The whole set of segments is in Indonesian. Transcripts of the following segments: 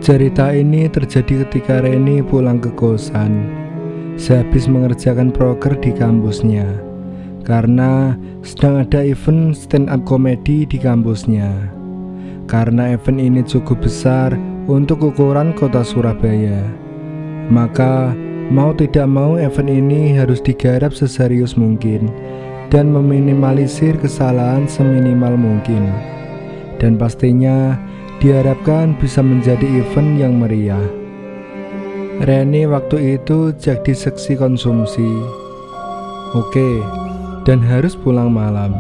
Cerita ini terjadi ketika Reni pulang ke kosan sehabis mengerjakan proker di kampusnya, karena sedang ada event stand up komedi di kampusnya. Karena event ini cukup besar untuk ukuran kota Surabaya, maka mau tidak mau event ini harus digarap seserius mungkin dan meminimalisir kesalahan seminimal mungkin. Dan pastinya diharapkan bisa menjadi event yang meriah. Reni waktu itu jadi seksi konsumsi. Oke, dan harus pulang malam.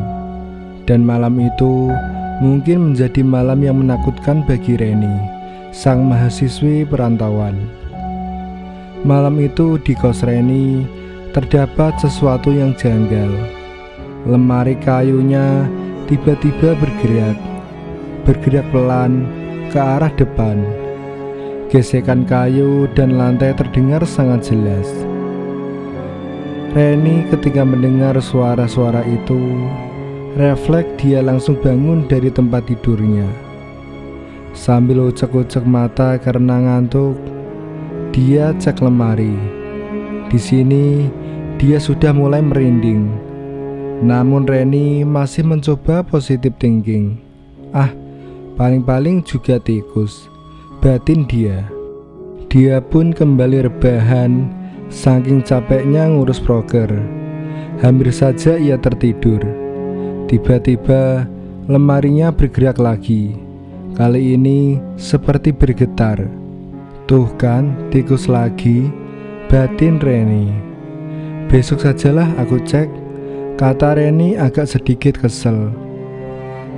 Dan malam itu mungkin menjadi malam yang menakutkan bagi Reni, sang mahasiswi perantauan. Malam itu di kos Reni terdapat sesuatu yang janggal. Lemari kayunya tiba-tiba bergerak pelan ke arah depan. Gesekan kayu dan lantai terdengar sangat jelas. Reni ketika mendengar suara-suara itu, refleks dia langsung bangun dari tempat tidurnya. Sambil ucek-ucek mata karena ngantuk, dia cek lemari. Di sini dia sudah mulai merinding. Namun Reni masih mencoba positive thinking. Paling-paling juga tikus, batin dia. Dia pun kembali rebahan, saking capeknya ngurus proker. Hampir saja ia tertidur. Tiba-tiba lemarinya bergerak lagi. Kali ini seperti bergetar. Tuh kan, tikus lagi, batin Reni. Besok sajalah aku cek, kata Reni agak sedikit kesel.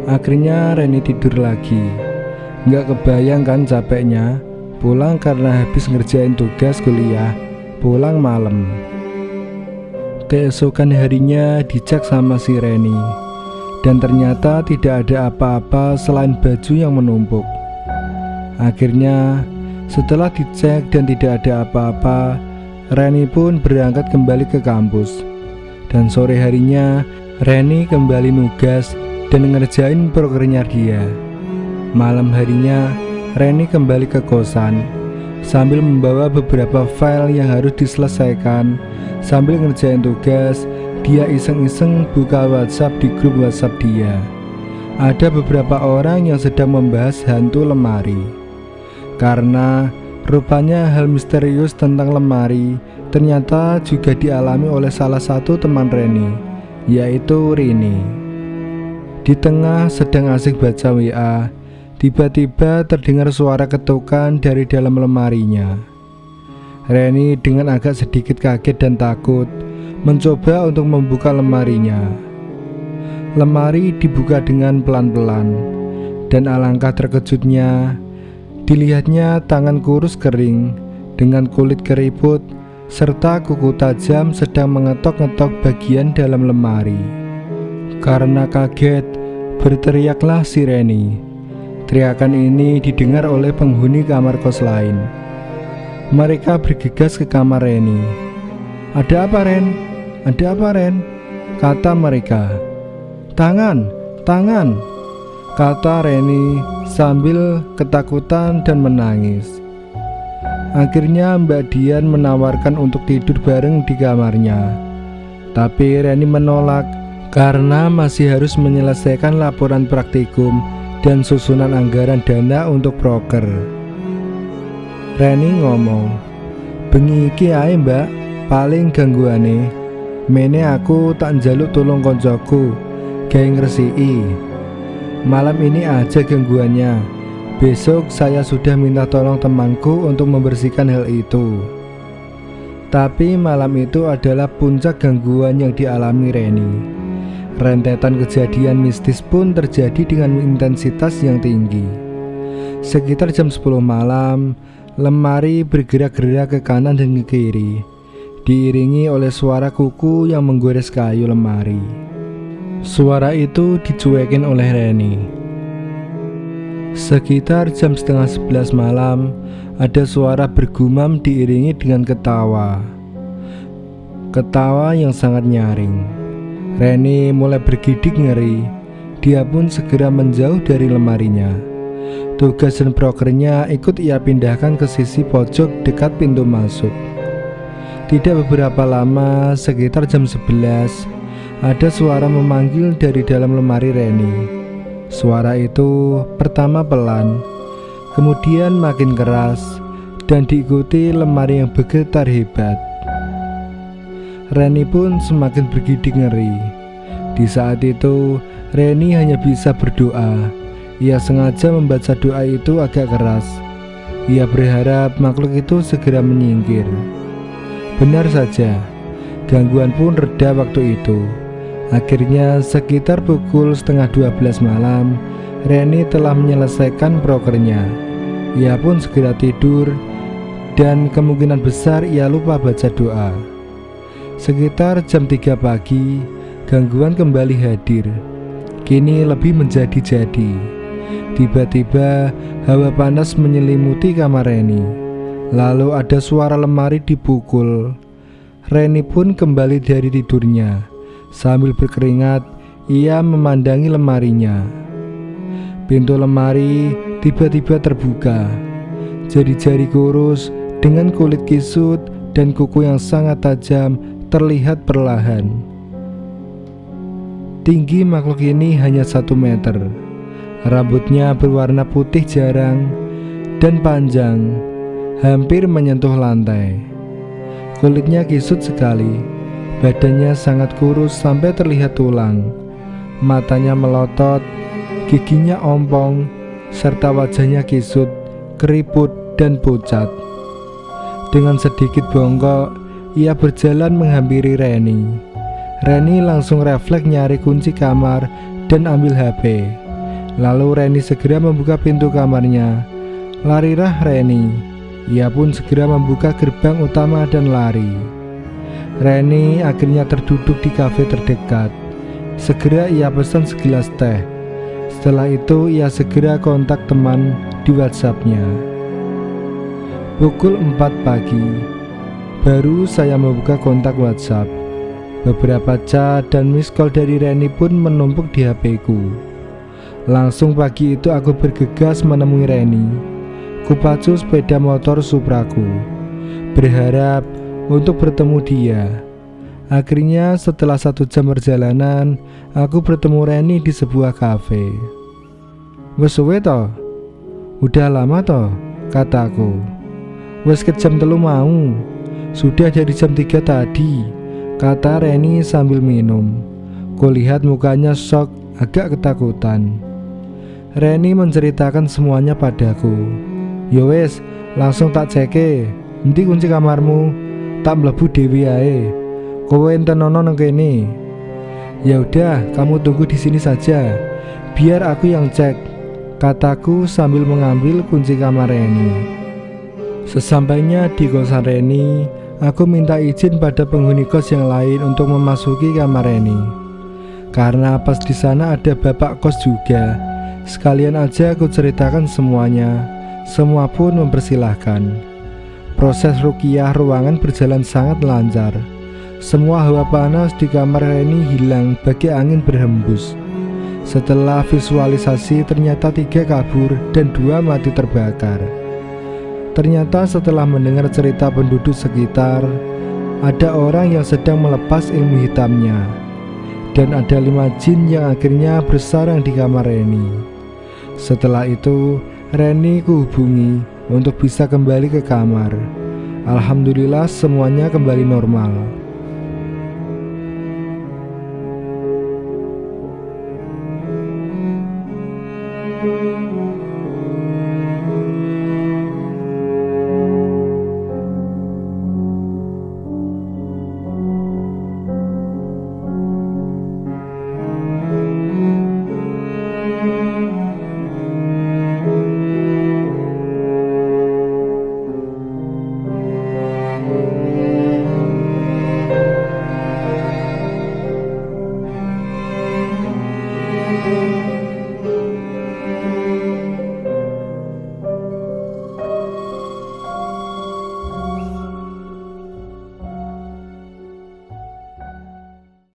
Akhirnya Reni tidur lagi. Nggak kebayang kan capeknya, pulang karena habis ngerjain tugas kuliah, pulang malam. Keesokan harinya dicek sama si Reni, dan ternyata tidak ada apa-apa selain baju yang menumpuk. Akhirnya setelah dicek dan tidak ada apa-apa, Reni pun berangkat kembali ke kampus. Dan sore harinya Reni kembali nugas dan ngerjain prokernya dia. Malam harinya Reni kembali ke kosan sambil membawa beberapa file yang harus diselesaikan. Sambil ngerjain tugas, dia iseng-iseng buka WhatsApp di grup WhatsApp dia. Ada beberapa orang yang sedang membahas hantu lemari. Karena rupanya hal misterius tentang lemari ternyata juga dialami oleh salah satu teman Reni, yaitu Rini. Di tengah sedang asik baca WA, tiba-tiba terdengar suara ketukan dari dalam lemarinya. Reni dengan agak sedikit kaget dan takut mencoba untuk membuka lemarinya. Lemari dibuka dengan pelan-pelan, dan alangkah terkejutnya dilihatnya tangan kurus kering dengan kulit keriput serta kuku tajam sedang mengetok-ngetok bagian dalam lemari. Karena kaget, berteriaklah si Reni. Teriakan ini didengar oleh penghuni kamar kos lain. Mereka bergegas ke kamar Reni. Ada apa, Ren? Ada apa, Ren? Kata mereka. Tangan, tangan, kata Reni sambil ketakutan dan menangis. Akhirnya Mbak Dian menawarkan untuk tidur bareng di kamarnya. Tapi Reni menolak karena masih harus menyelesaikan laporan praktikum dan susunan anggaran dana untuk proker. Reni ngomong, bengi iki ae mbak, paling gangguane mene aku tak njaluk tolong koncoku gawe ngresiki. Malam ini aja gangguannya, besok saya sudah minta tolong temanku untuk membersihkan hal itu. Tapi malam itu adalah puncak gangguan yang dialami Reni. Rentetan kejadian mistis pun terjadi dengan intensitas yang tinggi. Sekitar jam 10 malam, lemari bergerak-gerak ke kanan dan ke kiri, diiringi oleh suara kuku yang menggores kayu lemari. Suara itu dicuekin oleh Reni. Sekitar jam setengah 11 malam, ada suara bergumam diiringi dengan ketawa. Ketawa yang sangat nyaring. Reni mulai bergidik ngeri. Dia pun segera menjauh dari lemarinya. Tugas dan prokernya ikut ia pindahkan ke sisi pojok dekat pintu masuk. Tidak beberapa lama, sekitar jam 11, ada suara memanggil dari dalam lemari Reni. Suara itu pertama pelan, kemudian makin keras, dan diikuti lemari yang bergetar hebat. Reni pun semakin bergidik ngeri. Di saat itu, Reni hanya bisa berdoa. Ia sengaja membaca doa itu agak keras. Ia berharap makhluk itu segera menyingkir. Benar saja, gangguan pun reda waktu itu. Akhirnya sekitar pukul setengah 12 malam, Reni telah menyelesaikan prokernya. Ia pun segera tidur, dan kemungkinan besar ia lupa baca doa. Sekitar jam 3 pagi, gangguan kembali hadir. Kini lebih menjadi-jadi. Tiba-tiba hawa panas menyelimuti kamar Reni. Lalu ada suara lemari dipukul. Reni pun kembali dari tidurnya. Sambil berkeringat, ia memandangi lemarinya. Pintu lemari tiba-tiba terbuka. Jari-jari kurus dengan kulit kisut dan kuku yang sangat tajam terlihat perlahan. Tinggi makhluk ini hanya 1 meter. Rambutnya berwarna putih jarang dan panjang, hampir menyentuh lantai. Kulitnya kisut sekali, badannya sangat kurus sampai terlihat tulang. Matanya melotot, giginya ompong, serta wajahnya kisut, keriput, dan pucat. Dengan sedikit bongkok, ia berjalan menghampiri Reni. Reni langsung refleks nyari kunci kamar dan ambil HP. Lalu Reni segera membuka pintu kamarnya. Larilah Reni. Ia pun segera membuka gerbang utama dan lari. Reni akhirnya terduduk di kafe terdekat. Segera ia pesan segelas teh. Setelah itu ia segera kontak teman di WhatsApp-nya. Pukul 4 pagi, baru saya membuka kontak WhatsApp. Beberapa chat dan miss call dari Reni pun menumpuk di HP-ku. Langsung pagi itu aku bergegas menemui Reni. Kupacu sepeda motor Supraku, berharap untuk bertemu dia. Akhirnya setelah 1 jam perjalanan, aku bertemu Reni di sebuah kafe. "Wes suwe toh? Udah lama toh?" kataku. "Wes ke jam 3 mau. Sudah dari jam 3 tadi," kata Reni sambil minum. Kulihat mukanya shock, agak ketakutan. Reni menceritakan semuanya padaku. "Yowes, langsung tak ceke. Endi kunci kamarmu? Tak mlebu dhewe ae. Kowe enten ono nang kene." "Ya udah, kamu tunggu di sini saja. Biar aku yang cek," kataku sambil mengambil kunci kamar Reni. Sesampainya di kosan Reni, aku minta izin pada penghuni kos yang lain untuk memasuki kamar Reni. Karena pas di sana ada bapak kos juga. Sekalian aja aku ceritakan semuanya. Semua pun mempersilahkan. Proses ruqyah ruangan berjalan sangat lancar. Semua hawa panas di kamar Reni hilang bagi angin berhembus. Setelah visualisasi, ternyata 3 kabur dan 2 mati terbakar. Ternyata setelah mendengar cerita penduduk sekitar, ada orang yang sedang melepas ilmu hitamnya. Dan ada 5 jin yang akhirnya bersarang di kamar Reni. Setelah itu, Reni kuhubungi untuk bisa kembali ke kamar. Alhamdulillah semuanya kembali normal.